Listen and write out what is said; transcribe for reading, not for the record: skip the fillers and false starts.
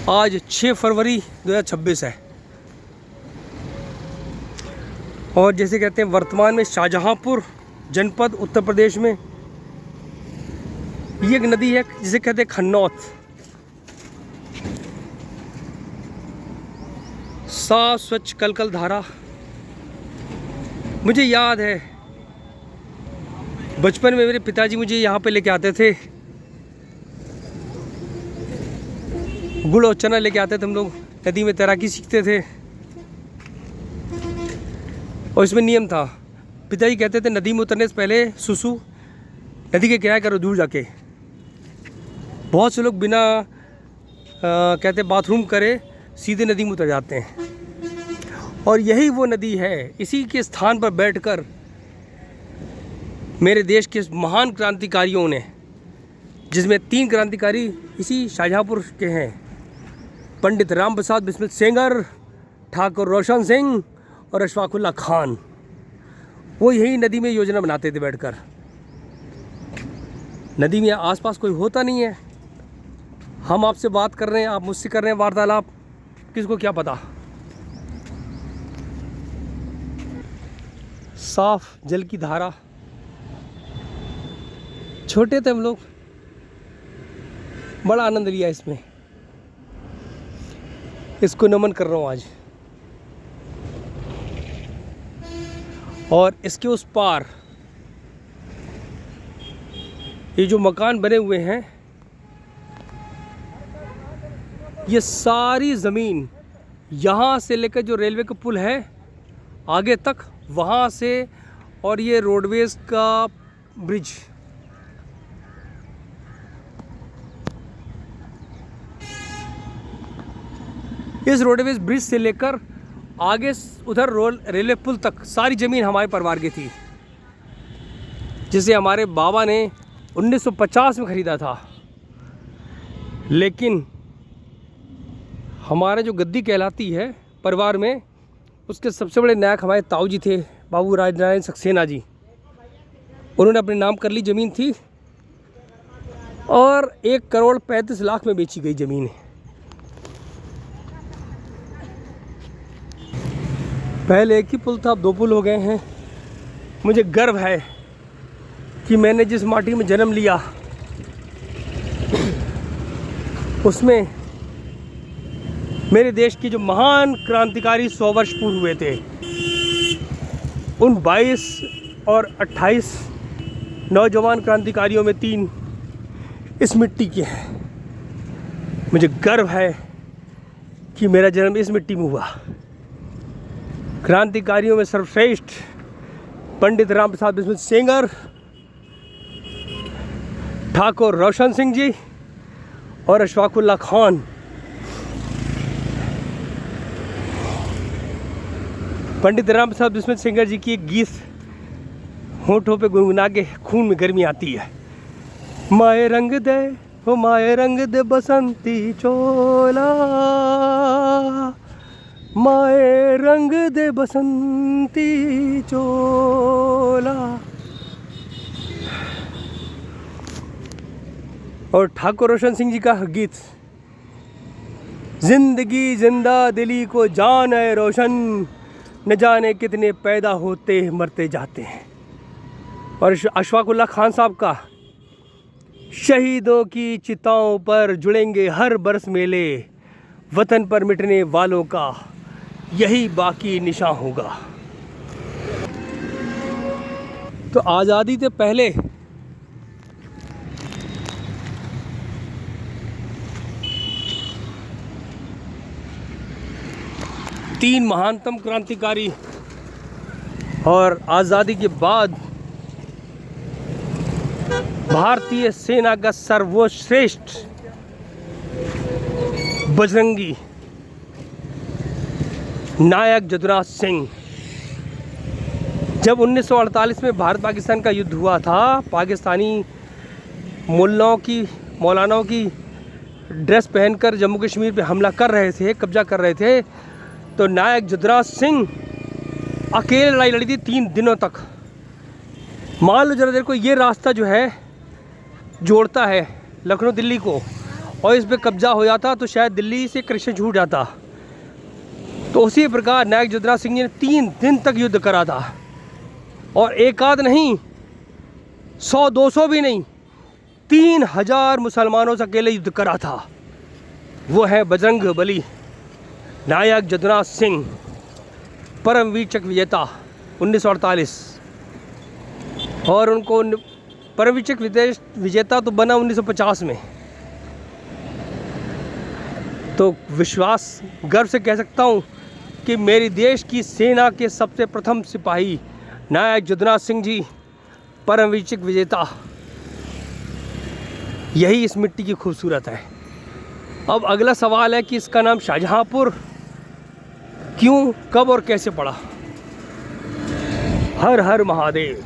आज 6 फरवरी 2026 है और जैसे कहते हैं वर्तमान में शाहजहांपुर जनपद उत्तर प्रदेश में ये एक नदी है जिसे कहते हैं खन्नौत। साफ स्वच्छ कलकल धारा। मुझे याद है बचपन में मेरे पिताजी मुझे यहाँ पे लेके आते थे, गुड़ और चना लेके आते थे। हम लोग नदी में तैराकी सीखते थे और इसमें नियम था, पिताजी कहते थे नदी में उतरने से पहले सुसु नदी के किनारे करो दूर जाके। बहुत से लोग बिना कहते बाथरूम करे सीधे नदी में उतर जाते हैं और यही वो नदी है। इसी के स्थान पर बैठकर मेरे देश के महान क्रांतिकारियों ने, जिसमें 3 क्रांतिकारी इसी शाहजहांपुर के हैं, पंडित राम प्रसाद बिस्मिल सेंगर, ठाकुर रोशन सिंह और अशफाकुल्ला खान, वो यही नदी में योजना बनाते थे बैठकर। नदी में आसपास कोई होता नहीं है, हम आपसे बात कर रहे हैं, आप मुझसे कर रहे हैं वार्तालाप, किसको क्या पता। साफ जल की धारा। छोटे थे हम लोग, बड़ा आनंद लिया इसमें। इसको नमन कर रहा हूँ आज। और इसके उस पार ये जो मकान बने हुए हैं, ये सारी ज़मीन यहाँ से लेकर जो रेलवे का पुल है आगे तक, वहाँ से, और ये रोडवेज़ का ब्रिज, इस रोडवेज ब्रिज से लेकर आगे उधर रेलवे पुल तक सारी ज़मीन हमारे परिवार की थी, जिसे हमारे बाबा ने 1950 में ख़रीदा था। लेकिन हमारा जो गद्दी कहलाती है परिवार में, उसके सबसे बड़े नायक हमारे ताऊ जी थे, बाबू राजनारायण सक्सेना जी। उन्होंने अपने नाम कर ली ज़मीन थी और 1 करोड़ 35 लाख में बेची गई ज़मीन है। पहले एक ही पुल था, अब 2 पुल हो गए हैं। मुझे गर्व है कि मैंने जिस माटी में जन्म लिया उसमें मेरे देश के जो महान क्रांतिकारी 100 वर्ष पूर्ण हुए थे, उन 22 और 28 नौजवान क्रांतिकारियों में 3 इस मिट्टी के हैं। मुझे गर्व है कि मेरा जन्म इस मिट्टी में हुआ। क्रांतिकारियों में सर्वश्रेष्ठ पंडित राम प्रसाद बिस्मिल सेंगर, ठाकुर रोशन सिंह जी और अशफाकुल्ला खान। पंडित राम प्रसाद बिस्मिल सेंगर जी की एक गीत होठों पे गुनगुना के खून में गर्मी आती है। माए रंग दे, हो माए रंग दे बसंती चोला, माए रंग दे बसंती चोला। और ठाकुर रोशन सिंह जी का गीत, जिंदगी जिंदा दिली को जान है रोशन, न जाने कितने पैदा होते मरते जाते हैं। और अशफाकुल्ला खान साहब का, शहीदों की चिताओं पर जुड़ेंगे हर बरस मेले, वतन पर मिटने वालों का यही बाकी निशान होगा। तो आज़ादी से पहले तीन महानतम क्रांतिकारी और आज़ादी के बाद भारतीय सेना का सर्वश्रेष्ठ बजरंगी नायक जदुराज सिंह। जब 1948 में भारत पाकिस्तान का युद्ध हुआ था, पाकिस्तानी मौलानाओं की ड्रेस पहनकर जम्मू कश्मीर पे हमला कर रहे थे, कब्जा कर रहे थे, तो नायक जदुराज सिंह अकेले लड़ाई लड़ी थी 3 दिनों तक। मान लो जरा देर को, ये रास्ता जो है जोड़ता है लखनऊ दिल्ली को, और इस पर कब्जा हो जाता तो शायद दिल्ली से कृष्ण छूट जाता। तो उसी प्रकार नायक जदुराज सिंह जी ने 3 दिन तक युद्ध करा था, और एक आध नहीं, 100-200 भी नहीं, 3000 मुसलमानों से अकेले युद्ध करा था। वो है बजरंग बली नायक जदुराज सिंह, परमवीर चक्र विजेता 1948। और उनको परमवीर चक्र विजेता तो बना 1950 में। तो विश्वास गर्व से कह सकता हूँ कि मेरी देश की सेना के सबसे प्रथम सिपाही नायक जदुराज सिंह जी, परमवीर चक्र विजेता, यही इस मिट्टी की खूबसूरत है। अब अगला सवाल है कि इसका नाम शाहजहाँपुर क्यों, कब और कैसे पड़ा। हर हर महादेव।